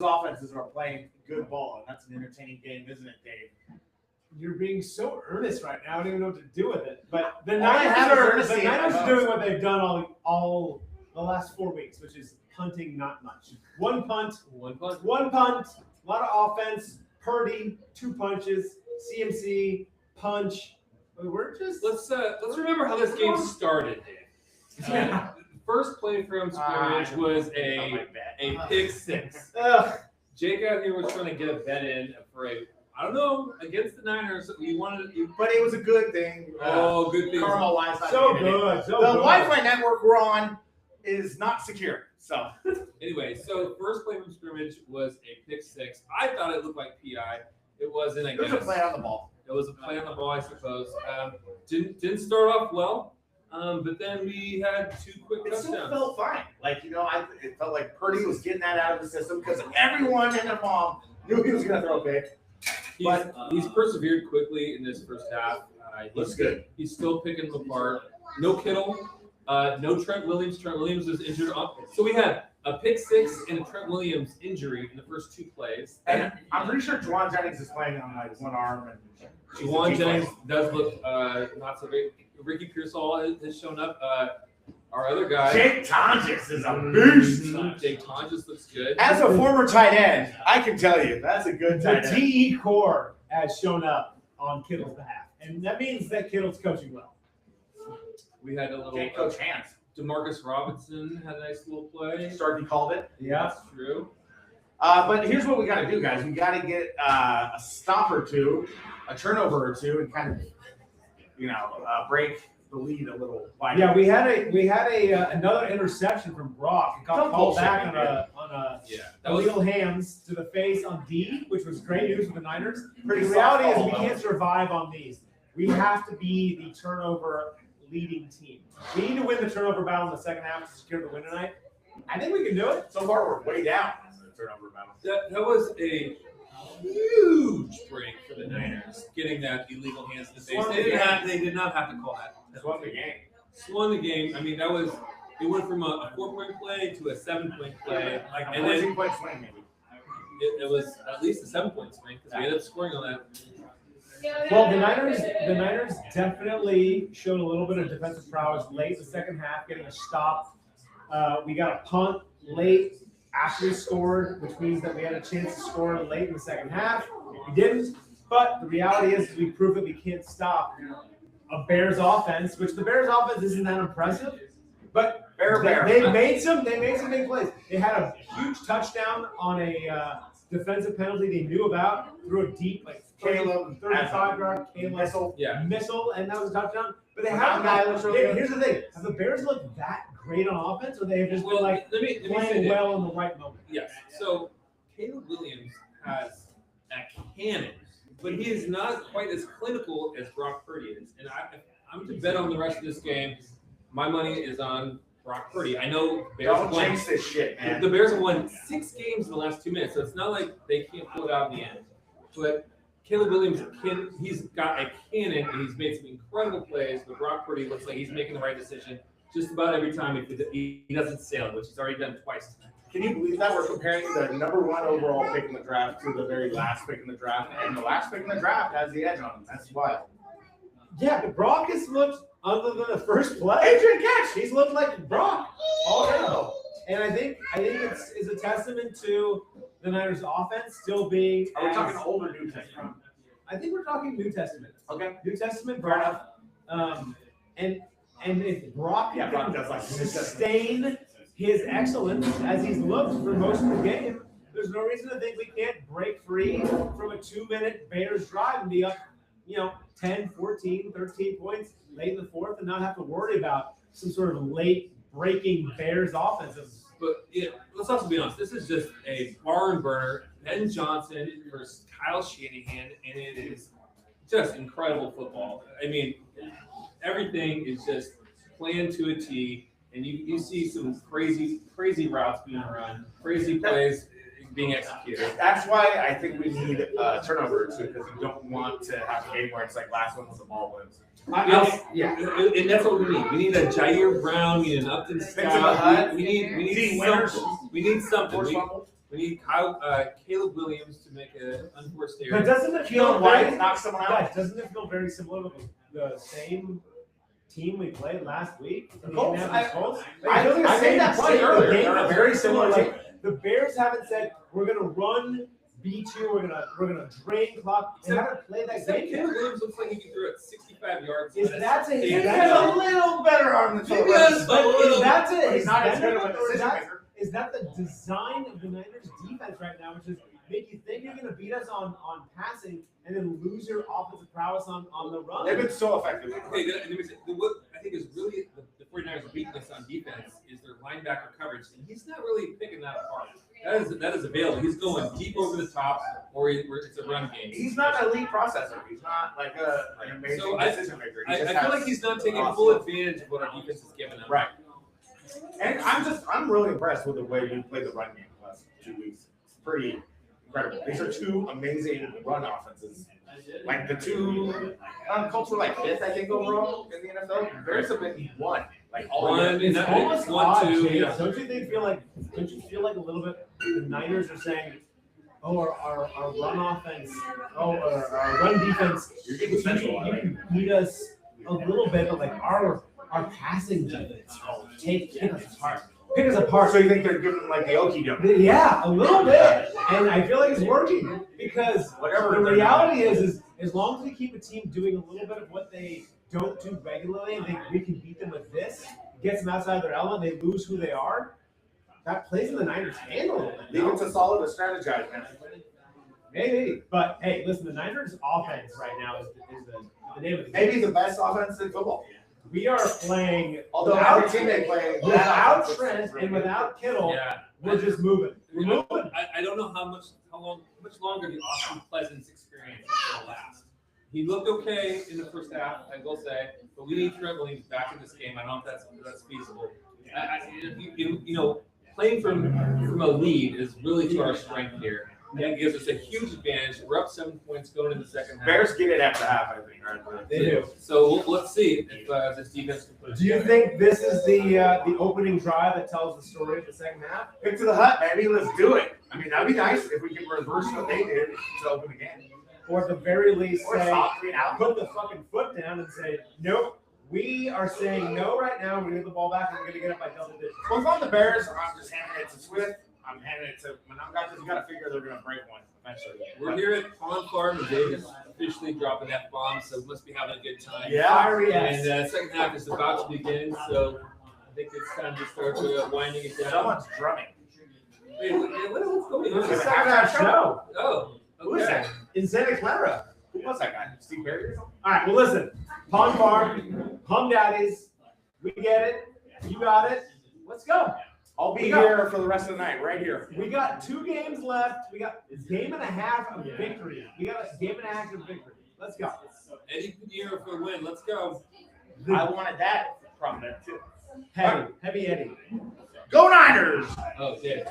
offenses are playing good ball, and that's an entertaining game, isn't it, Dave? You're being so earnest right now. I don't even know what to do with it. But the All I have is Niners earnesty in my are mouth. doing what they've done all the last 4 weeks, which is punting not much. One punt, a lot of offense. Purdy, 2 punches. CMC, punch. We're just Let's remember how this game started, Dave. First play from scrimmage was a pick six. Jake out here was trying to get a bet in for against the Niners. We wanted to, But it was a good thing. good thing. Karma wise. so good. The Wi-Fi network we're on is not secure. So Anyway, so first play from scrimmage was a pick six. I thought it looked like PI. It wasn't. I there's a guess play on the ball. it was a play on the ball, I suppose. Didn't start off well, but then we had 2 quick It still touchdowns. felt fine. It felt like Purdy was getting that out of the system because everyone and their mom knew he was going to throw a pick. He's persevered quickly in this first half. Looks good. He's still picking them apart. No Kittle, no Trent Williams. Trent Williams was injured. So we had a pick six and a Trent Williams injury in the first 2 plays. And I'm pretty sure Juwan Jennings is playing on one arm. And Juwan Jennings does look not so great. Ricky Pearsall has shown up. Our other guy, Jake Tonjes is a beast. Jake Tonjes looks good. As a former tight end, I can tell you that's a good the tight end. TE core has shown up on Kittle's behalf. And that means that Kittle's coaching well. We had a little Can't coach hands. Demarcus Robinson had a nice little play. Starkey called it. Yeah. That's true. But here's what we got to do, guys. We got to get a stop or two, a turnover or two, and kind of, break the lead a little. Yeah, we had another interception from Brock. It got Some called bullshit, back man. on a That was illegal hands to the face on D, which was great news for the Niners. Pretty The reality soft is we ball, can't survive on these. We have to be the turnover leading team. We need to win the turnover battle in the second half to secure the win tonight. I think we can do it. So far, we're way down in the turnover battle. that was a huge break for the Niners, getting that illegal hands in the face. They did not have to call that. That's won the game. Swung the game. I mean, it went from a 4-point play to a 7-point play, Like a and then 14-point swing, maybe. it was at least a 7-point swing because we ended up scoring on that. Well, the Niners definitely showed a little bit of defensive prowess late in the second half, getting a stop. We got a punt late after we scored, which means that we had a chance to score late in the second half. We didn't, but the reality is we proved that we can't stop a Bears offense, which the Bears offense isn't that impressive, but they made some big plays. They had a huge touchdown on a defensive penalty they knew about, threw a deep, 35-yard missile, and that was a touchdown. But they haven't. Here's the thing: have the Bears looked that great on offense, or they have just been let me playing say well in the right moment? Yes. So Caleb Williams has a cannon, but he is not quite as clinical as Brock Purdy is. And I'm to bet on the rest of this game. My money is on Brock Purdy. I know Bears Don't jinx this shit, man. The Bears have won 6 games in the last 2 minutes, so it's not like they can't pull it out in the end. But Caleb Williams, he's got a cannon, and he's made some incredible plays, but Brock Purdy looks like he's making the right decision just about every time he doesn't sail it, which he's already done twice tonight. Can you believe that we're comparing the number 1 overall pick in the draft to the very last pick in the draft, and the last pick in the draft has the edge on him? That's wild. Yeah, but Brock has looked, other than the first play, Adrian Catch. he's looked like Brock all day. And I think it's a testament to the Niners' offense still being. Are we talking old or New Testament? I think we're talking New Testament. Okay. New Testament Brock. And if Brock Yeah, Brock does like sustain his excellence as he's looked for most of the game, there's no reason to think we can't break free from a 2-minute Bears drive and be up, 10, 14, 13 points late in the fourth and not have to worry about some sort of late breaking Bears offenses. But let's also be honest. This is just a barn burner. Ben Johnson versus Kyle Shanahan, and it is just incredible football. I mean, everything is just planned to a T, and you see some crazy routes being run, crazy plays being executed. That's why I think we need a turnover or two, because we don't want to have a game where it's like last one was a ball wins. And that's what we need. We need a Jair Brown. We need an Upton Sticks in the hut. Scout. We need winners. something. We need something. We need Caleb Williams to make an unforced But error. doesn't it feel Keelan White very, knock someone out. guys, doesn't it feel very similar to the same team we played last week? The Colts? Indianapolis Colts? I feel like the made same that point the earlier. game They're is a very similar. team. Like the Bears haven't said we're gonna run B2, we're gonna drain clock. They haven't played that Except game Caleb yet. Williams looks like he can throw it 65 yards. Is that a- He is has that a little better arm than Maybe Philip that's Rivers. a But little- is that it? He's Is not as that good of it? a Or is decision that- maker. Is that the design of the Niners defense right now, which is make you think you're going to beat us on passing and then lose your offensive prowess on the run? They've been so effective. Okay, let me say, what I think is really the 49ers' weakness on defense is their linebacker coverage, and he's not really picking that apart. That is available. He's going deep over the top, or it's a run game. He's not an elite processor. He's not like an amazing So decision maker. He I just feel has- like he's not taking full advantage of what our defense is giving him. Right. And I'm really impressed with the way we played the run game the last 2 weeks. It's pretty incredible. These are two amazing run offenses. Like the two Colts were like fifth, I think, overall in the NFL. Bears have been one, like all One, year. It's and almost one, odd, two, James. yeah. Don't you feel like a little bit the Niners are saying, oh, our run offense, our run defense, You're getting central, you can beat us a little bit, but like our passing defense, pick us apart. So you think they're giving like the okie doke? Yeah, a little bit, and I feel like it's working because Whatever the they're reality is as long as we keep a team doing a little bit of what they don't do regularly, and we can beat them with this, gets them outside their element, they lose who they are. That plays in the Niners' hand a little bit. Leave it to solid to strategize, man. Maybe, but hey, listen, the Niners' offense right now is the name of the game. Maybe the best offense in football. We are playing Although every team they play without Trent and without Kittle. Yeah. We're just moving. We're moving. I don't know how much longer the Austin Pleasance experience is going to last. He looked okay in the first half, I will say, but we need Trent Williams back in this game. I don't know if that's feasible. You know, playing from a lead is really to our strength here. That gives us a huge advantage. We're up 7 points going into the second half. Bears get it after half, I think. Right? They do. So let's see if this defense can put it Do you together. think this is the opening drive that tells the story of the second half? Pick to the hut, baby. Let's do it. I mean, that'd be nice if we could reverse what they did to open the game. Or at the very least, Or say, stop 3 out. put the fucking foot down and say, nope, we are saying no right now. We're going to get the ball back and we're going to get it by double digits. Well, if I'm the Bears, I'm just handing it to Swift. I'm handing it to Mononga because you got to figure they're going to break one eventually. We're here at Pond Farm and Davis officially dropping F-bombs, so we must be having a good time. Yeah. Fiery And ass. second half is about to begin, so I think it's time to start winding it down. Someone's drumming. Wait, what's going It's a on? second half show Oh, Who is okay. that? in Santa Clara. Who was that guy? Steve Barry or something? All right, well, listen. Pond Farm, Hum Daddies, we get it. You got it. Let's go. I'll be We got- here for the rest of the night, right here. We got 2 games left. We got a game and a half of victory. We got a game and a half of victory. Let's go. Eddie Pinheiro for the win. Let's go. I wanted that from them too. Heavy Eddie. Go Niners! Oh, yeah.